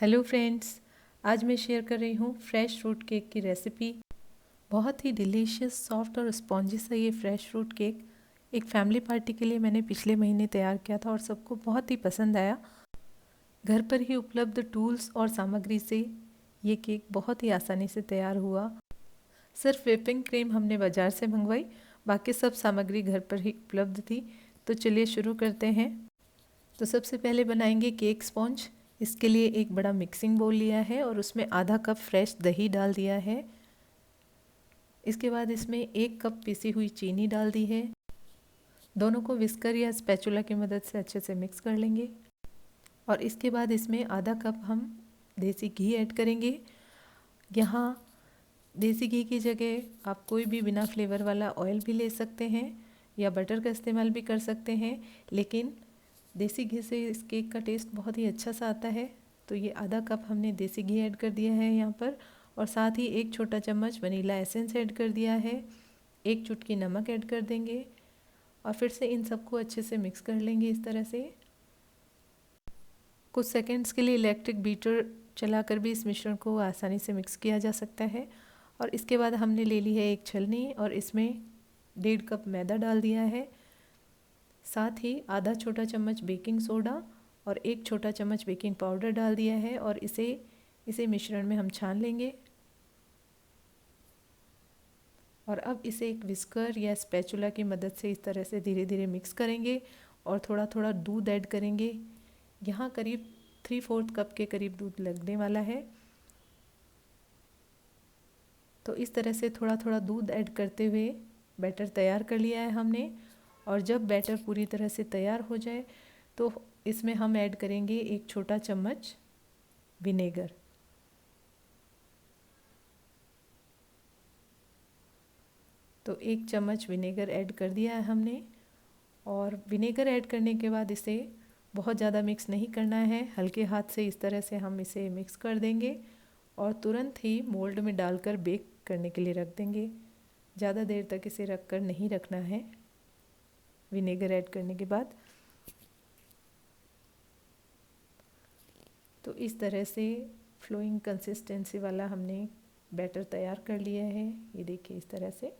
Hello friends, आज मैं share कर रही हूँ फ्रेश फ्रूट केक की रेसिपी। बहुत ही डिलीशियस, सॉफ्ट और स्पॉन्जी सा ये फ्रेश फ्रूट केक एक फैमिली पार्टी के लिए मैंने पिछले महीने तैयार किया था और सबको बहुत ही पसंद आया। घर पर ही उपलब्ध टूल्स और सामग्री से ये केक बहुत ही आसानी से तैयार हुआ। सिर्फ व्हिपिंग क्रीम हमने बाज़ार से मंगवाई, बाकी सब सामग्री घर पर ही उपलब्ध थी। तो चलिए शुरू करते हैं। तो सबसे पहले बनाएंगे केक स्पॉन्ज। इसके लिए एक बड़ा मिक्सिंग बाउल लिया है और उसमें आधा कप फ्रेश दही डाल दिया है। इसके बाद इसमें 1 कप पिसी हुई चीनी डाल दी है। दोनों को विस्कर या स्पैचुला की मदद से अच्छे से मिक्स कर लेंगे। और इसके बाद इसमें आधा कप हम देसी घी ऐड करेंगे। यहाँ देसी घी की जगह आप कोई भी बिना फ्लेवर वाला ऑयल भी ले सकते हैं या बटर का इस्तेमाल भी कर सकते हैं, लेकिन देसी घी से इस केक का टेस्ट बहुत ही अच्छा सा आता है। तो ये आधा कप हमने देसी घी ऐड कर दिया है यहाँ पर, और साथ ही 1 छोटा चम्मच वनीला एसेंस ऐड कर दिया है। 1 चुटकी नमक ऐड कर देंगे और फिर से इन सबको अच्छे से मिक्स कर लेंगे इस तरह से। कुछ सेकंड्स के लिए इलेक्ट्रिक बीटर चलाकर भी इस मिश्रण को आसानी से मिक्स किया जा सकता है। और इसके बाद हमने ले ली है एक छलनी और इसमें 1.5 कप मैदा डाल दिया है। साथ ही आधा छोटा चम्मच बेकिंग सोडा और 1 छोटा चम्मच बेकिंग पाउडर डाल दिया है और इसे मिश्रण में हम छान लेंगे। और अब इसे एक विस्कर या स्पैचुला की मदद से इस तरह से धीरे धीरे मिक्स करेंगे और थोड़ा थोड़ा दूध ऐड करेंगे। यहाँ करीब 3/4 कप के करीब दूध लगने वाला है। तो इस तरह से थोड़ा थोड़ा दूध ऐड करते हुए बैटर तैयार कर लिया है हमने। और जब बैटर पूरी तरह से तैयार हो जाए तो इसमें हम ऐड करेंगे 1 छोटा चम्मच विनेगर। तो 1 चम्मच विनेगर ऐड कर दिया है हमने। और विनेगर ऐड करने के बाद इसे बहुत ज़्यादा मिक्स नहीं करना है, हल्के हाथ से इस तरह से हम इसे मिक्स कर देंगे और तुरंत ही मोल्ड में डालकर बेक करने के लिए रख देंगे। ज़्यादा देर तक इसे रख कर नहीं रखना है विनेगर ऐड करने के बाद। तो इस तरह से फ्लोइंग कंसिस्टेंसी वाला हमने बैटर तैयार कर लिया है, ये देखिए इस तरह से।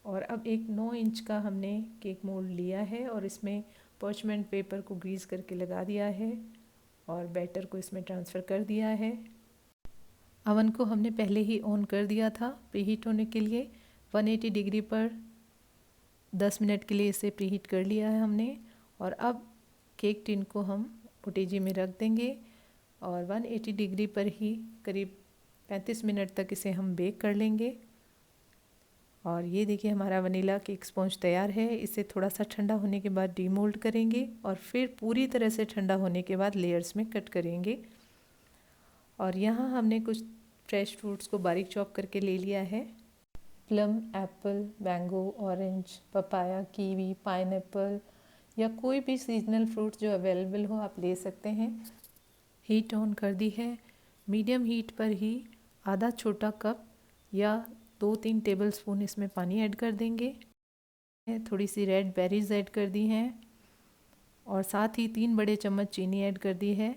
और अब एक 9 इंच का हमने केक मोल्ड लिया है और इसमें पर्चमेंट पेपर को ग्रीस करके लगा दिया है और बैटर को इसमें ट्रांसफ़र कर दिया है। अवन को हमने पहले ही ऑन कर दिया था प्रीहीट होने के लिए। 180 डिग्री पर 10 मिनट के लिए इसे प्रीहीट कर लिया है हमने। और अब केक टिन को हम ओटीजी में रख देंगे और 180 डिग्री पर ही करीब 35 मिनट तक इसे हम बेक कर लेंगे। और ये देखिए हमारा वनीला केक स्पॉन्ज तैयार है। इसे थोड़ा सा ठंडा होने के बाद डीमोल्ड करेंगे और फिर पूरी तरह से ठंडा होने के बाद लेयर्स में कट करेंगे। और यहाँ हमने कुछ फ्रेश फ्रूट्स को बारीक चॉप करके ले लिया है। Plum, Apple, mango, orange, papaya, kiwi, pineapple या कोई भी सीजनल फ्रूट जो अवेलेबल हो आप ले सकते हैं। हीट ऑन कर दी है। मीडियम हीट पर ही आधा छोटा कप या 2-3 टेबलस्पून इसमें पानी ऐड कर देंगे। थोड़ी सी रेड बेरीज ऐड कर दी हैं और साथ ही 3 बड़े चम्मच चीनी ऐड कर दी है।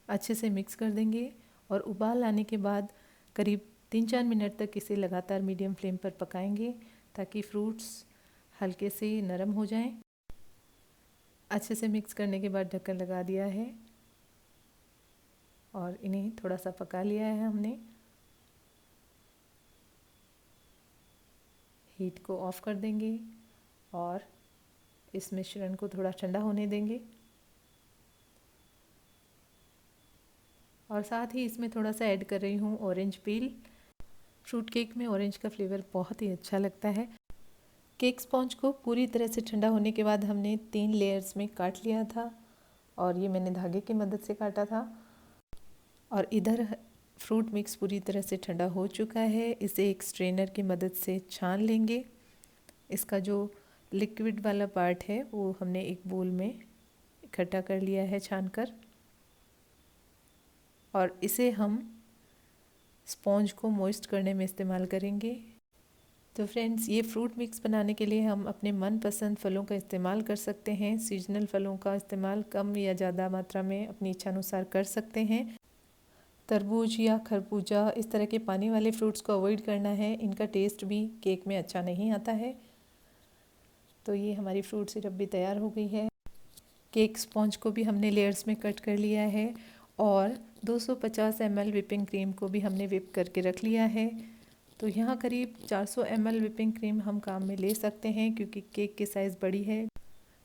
अच्छे से मिक्स कर देंगे और उबाल आने के बाद करीब 3-4 मिनट तक इसे लगातार मीडियम फ्लेम पर पकाएंगे ताकि फ्रूट्स हल्के से नरम हो जाएं। अच्छे से मिक्स करने के बाद ढक्कन लगा दिया है और इन्हें थोड़ा सा पका लिया है हमने। हीट को ऑफ़ कर देंगे और इस मिश्रण को थोड़ा ठंडा होने देंगे। और साथ ही इसमें थोड़ा सा ऐड कर रही हूँ ऑरेंज पील। फ्रूट केक में ऑरेंज का फ्लेवर बहुत ही अच्छा लगता है। केक स्पॉन्ज को पूरी तरह से ठंडा होने के बाद हमने 3 लेयर्स में काट लिया था और ये मैंने धागे की मदद से काटा था। और इधर फ्रूट मिक्स पूरी तरह से ठंडा हो चुका है। इसे एक स्ट्रेनर की मदद से छान लेंगे। इसका जो लिक्विड वाला पार्ट है वो हमने एक बोल में इकट्ठा कर लिया है छानकर। और इसे हम स्पॉन्ज को मॉइस्ट करने में इस्तेमाल करेंगे। तो फ्रेंड्स, ये फ्रूट मिक्स बनाने के लिए हम अपने मनपसंद फलों का इस्तेमाल कर सकते हैं। सीजनल फलों का इस्तेमाल कम या ज़्यादा मात्रा में अपनी इच्छा अनुसार कर सकते हैं। तरबूज या खरबूजा, इस तरह के पानी वाले फ्रूट्स को अवॉइड करना है, इनका टेस्ट भी केक में अच्छा नहीं आता है। तो ये हमारी फ्रूट सिरप भी तैयार हो गई है। केक स्पॉन्ज को भी हमने लेयर्स में कट कर लिया है और 250 ml विपिंग क्रीम को भी हमने विप करके रख लिया है। तो यहाँ करीब 400 ml विपिंग क्रीम हम काम में ले सकते हैं, क्योंकि केक की साइज़ बड़ी है।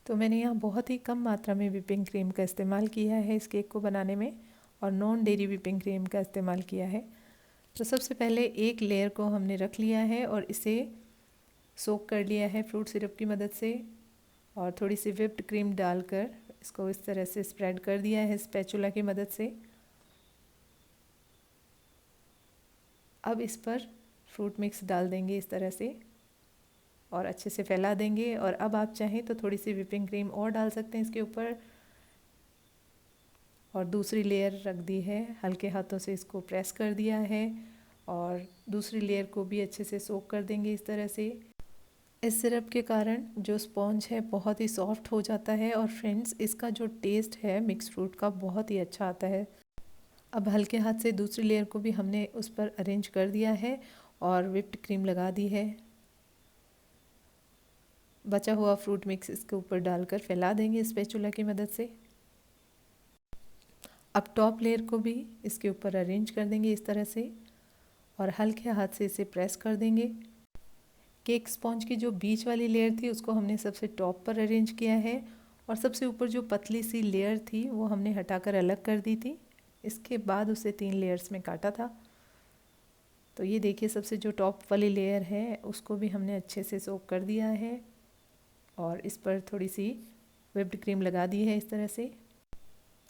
तो मैंने यहाँ बहुत ही कम मात्रा में विपिंग क्रीम का इस्तेमाल किया है इस केक को बनाने में, और नॉन डेयरी विपिंग क्रीम का इस्तेमाल किया है। तो सबसे पहले एक लेयर को हमने रख लिया है और इसे सोक कर लिया है फ्रूट सिरप की मदद से, और थोड़ी सी व्हिप्ड क्रीम डालकर इसको इस तरह से स्प्रेड कर दिया है स्पैचुला की मदद से। अब इस पर फ्रूट मिक्स डाल देंगे इस तरह से और अच्छे से फैला देंगे। और अब आप चाहें तो थोड़ी सी विपिंग क्रीम और डाल सकते हैं इसके ऊपर, और दूसरी लेयर रख दी है। हल्के हाथों से इसको प्रेस कर दिया है और दूसरी लेयर को भी अच्छे से सोक कर देंगे इस तरह से। इस सिरप के कारण जो स्पॉन्ज है बहुत ही सॉफ्ट हो जाता है, और फ्रेंड्स, इसका जो टेस्ट है मिक्स फ्रूट का बहुत ही अच्छा आता है। अब हल्के हाथ से दूसरी लेयर को भी हमने उस पर अरेंज कर दिया है और व्हिप्ड क्रीम लगा दी है। बचा हुआ फ्रूट मिक्स इसके ऊपर डालकर फैला देंगे स्पैचुला की मदद से। अब टॉप लेयर को भी इसके ऊपर अरेंज कर देंगे इस तरह से और हल्के हाथ से इसे प्रेस कर देंगे। केक स्पॉन्ज की जो बीच वाली लेयर थी उसको हमने सबसे टॉप पर अरेंज किया है, और सबसे ऊपर जो पतली सी लेयर थी वो हमने हटाकर अलग कर दी थी। इसके बाद उसे 3 लेयर्स में काटा था। तो ये देखिए, सबसे जो टॉप वाली लेयर है उसको भी हमने अच्छे से सोक कर दिया है और इस पर थोड़ी सी व्हिप्ड क्रीम लगा दी है इस तरह से।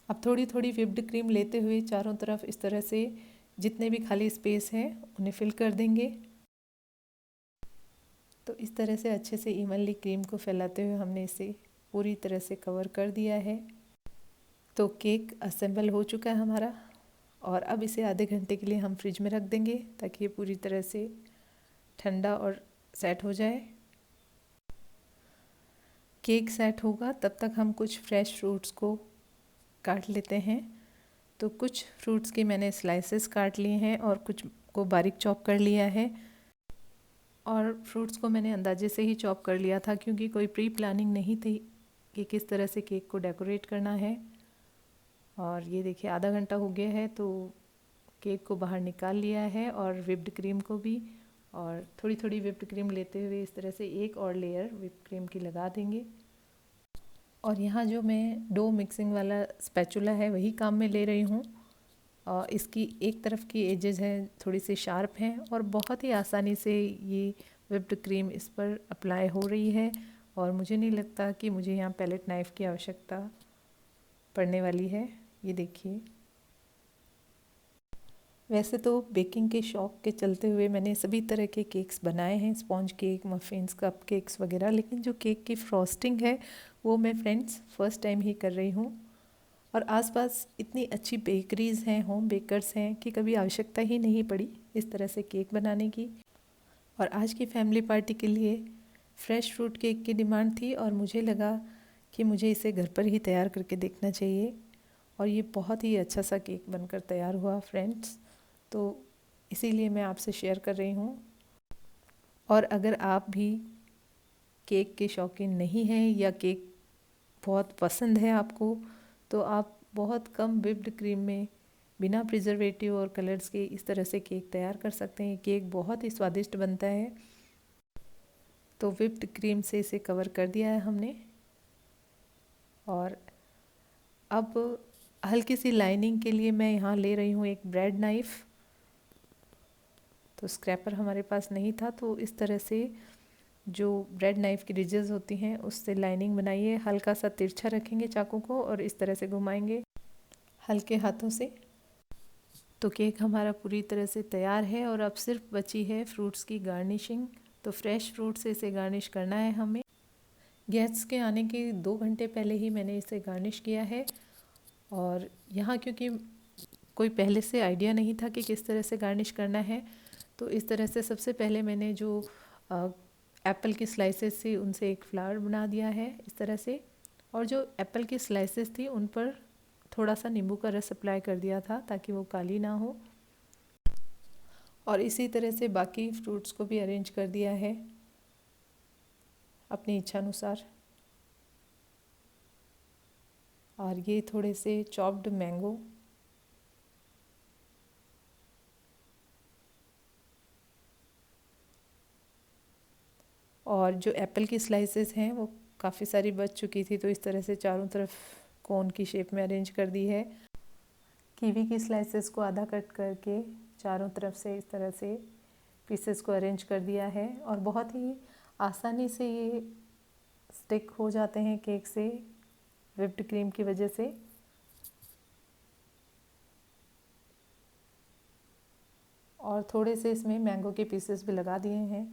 अब थोड़ी थोड़ी व्हिप्ड क्रीम लेते हुए चारों तरफ इस तरह से जितने भी खाली स्पेस हैं उन्हें फिल कर देंगे। तो इस तरह से अच्छे से इवनली क्रीम को फैलाते हुए हमने इसे पूरी तरह से कवर कर दिया है। तो केक असेंबल हो चुका है हमारा, और अब इसे आधे घंटे के लिए हम फ्रिज में रख देंगे ताकि ये पूरी तरह से ठंडा और सेट हो जाए। केक सेट होगा तब तक हम कुछ फ्रेश फ्रूट्स को काट लेते हैं। तो कुछ फ्रूट्स के मैंने स्लाइसेस काट लिए हैं और कुछ को बारीक चॉप कर लिया है, और फ्रूट्स को मैंने अंदाजे से ही चॉप कर लिया था क्योंकि कोई प्री प्लानिंग नहीं थी कि किस तरह से केक को डेकोरेट करना है। और ये देखिए, आधा घंटा हो गया है तो केक को बाहर निकाल लिया है और व्हिप्ड क्रीम को भी, और थोड़ी थोड़ी व्हिप्ड क्रीम लेते हुए इस तरह से एक और लेयर व्हिप्ड क्रीम की लगा देंगे। और यहाँ जो मैं डो मिक्सिंग वाला स्पैचुला है वही काम में ले रही हूँ। और इसकी एक तरफ की एजेस हैं थोड़ी सी शार्प हैं और बहुत ही आसानी से ये व्हिप्ड क्रीम इस पर अप्लाई हो रही है, और मुझे नहीं लगता कि मुझे यहाँ पैलेट नाइफ़ की आवश्यकता पड़ने वाली है। ये देखिए, वैसे तो बेकिंग के शौक़ के चलते हुए मैंने सभी तरह के केक्स बनाए हैं, sponge cake, muffins, cup cakes वगैरह, लेकिन जो केक की फ्रॉस्टिंग है वो मैं फ्रेंड्स फ़र्स्ट टाइम ही कर रही हूँ। और आसपास इतनी अच्छी बेकरीज़ हैं, होम बेकर्स हैं, कि कभी आवश्यकता ही नहीं पड़ी इस तरह से केक बनाने की। और आज की फैमिली पार्टी के लिए फ्रेश फ्रूट केक की डिमांड थी और मुझे लगा कि मुझे इसे घर पर ही तैयार करके देखना चाहिए, और ये बहुत ही अच्छा सा केक बनकर तैयार हुआ फ्रेंड्स। तो इसीलिए मैं आपसे शेयर कर रही हूँ। और अगर आप भी केक के शौकीन नहीं हैं या केक बहुत पसंद है आपको, तो आप बहुत कम व्हिप्ड क्रीम में बिना प्रिजर्वेटिव और कलर्स के इस तरह से केक तैयार कर सकते हैं। केक बहुत ही स्वादिष्ट बनता है। तो व्हिप्ड क्रीम से इसे कवर कर दिया है हमने, और अब हल्की सी लाइनिंग के लिए मैं यहाँ ले रही हूँ एक ब्रेड नाइफ़। तो स्क्रैपर हमारे पास नहीं था, तो इस तरह से जो ब्रेड नाइफ़ की रिजेस होती हैं उससे लाइनिंग बनाइए। हल्का सा तिरछा रखेंगे चाकू को और इस तरह से घुमाएंगे हल्के हाथों से। तो केक हमारा पूरी तरह से तैयार है और अब सिर्फ बची है फ्रूट्स की गार्निशिंग। तो फ्रेश फ्रूट से इसे गार्निश करना है हमें। गेस्ट्स के आने के 2 घंटे पहले ही मैंने इसे गार्निश किया है, और यहाँ क्योंकि कोई पहले से आइडिया नहीं था कि किस तरह से गार्निश करना है, तो इस तरह से सबसे पहले मैंने जो एप्पल की स्लाइसेस से उनसे एक फ्लावर बना दिया है इस तरह से। और जो एप्पल की स्लाइसेस थी उन पर थोड़ा सा नींबू का रस अप्लाई कर दिया था ताकि वो काली ना हो। और इसी तरह से बाकी फ्रूट्स को भी अरेंज कर दिया है अपनी इच्छा अनुसार। और ये थोड़े से चॉप्ड मैंगो, और जो एप्पल की स्लाइसेस हैं वो काफ़ी सारी बच चुकी थी, तो इस तरह से चारों तरफ कोन की शेप में अरेंज कर दी है। कीवी की स्लाइसेस को आधा कट करके चारों तरफ से इस तरह से पीसेस को अरेंज कर दिया है। और बहुत ही आसानी से ये स्टिक हो जाते हैं केक से व्हिप्ड क्रीम की वजह से। और थोड़े से इसमें मैंगो के पीसेस भी लगा दिए हैं।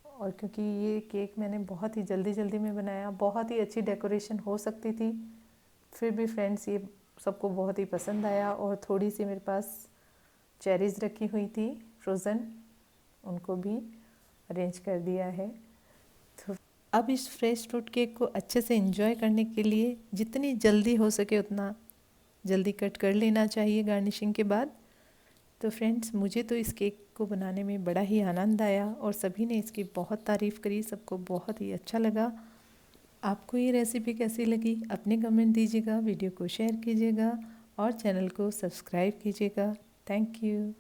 और क्योंकि ये केक मैंने बहुत ही जल्दी जल्दी में बनाया, बहुत ही अच्छी डेकोरेशन हो सकती थी, फिर भी फ्रेंड्स ये सबको बहुत ही पसंद आया। और थोड़ी सी मेरे पास चेरीज़ रखी हुई थी फ्रोज़न, उनको भी अरेंज कर दिया है। तो अब इस फ्रेश फ्रूट केक को अच्छे से एंजॉय करने के लिए जितनी जल्दी हो सके उतना जल्दी कट कर लेना चाहिए गार्निशिंग के बाद। तो फ्रेंड्स, मुझे तो इस केक को बनाने में बड़ा ही आनंद आया और सभी ने इसकी बहुत तारीफ़ करी, सबको बहुत ही अच्छा लगा। आपको ये रेसिपी कैसी लगी अपने कमेंट दीजिएगा, वीडियो को शेयर कीजिएगा और चैनल को सब्सक्राइब कीजिएगा। Thank you.